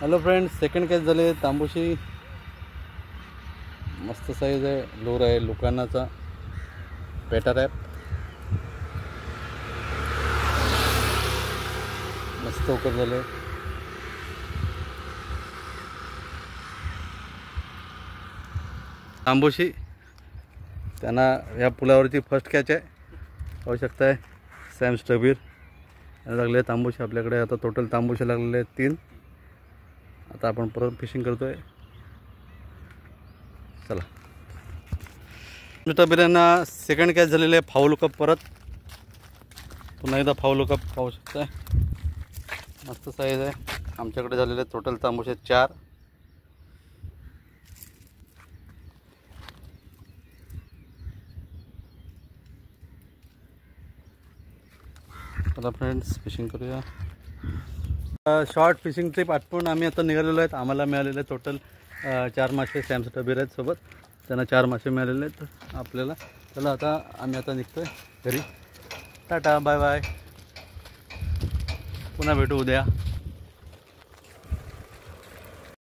Hello friends, second catch झाले तांबूशी. मस्त size आहे, लोर आहे, लुकानाचा पेटा रॅप. मस्त उकर झाले. तांबूशी त्यांना या पुलावरची फर्स्ट कॅच आहे. पाहू शकताय सॅम स्टबीर लागले तांबूशी आपल्याकडे. आता टोटल तांबूशी लागलेले आहेत 3. आता आपण परत फिशिंग करतोय. चला, स्टबीरांना सेकंड कॅच झालेले आहे. फाऊल कप परत पुन्हा एकदा फाऊल कप पाहू शकताय. मस्त साईज आहे. आमच्याकडे झालेले टोटल तांबूशे 4. चला फ्रेंड्स, फिशिंग करूया. शॉर्ट फिशिंग ट्रिप आटपून आम्ही आता निघालेलो आहेत. आम्हाला मिळालेले टोटल 4 मासे. सॅम स्टबीर आहेत सोबत, त्यांना 4 मासे मिळालेले आहेत आपल्याला. चला आता आम्ही आता निघतोय घरी. Tata, bye bye. पुन्हा भेटू उद्या.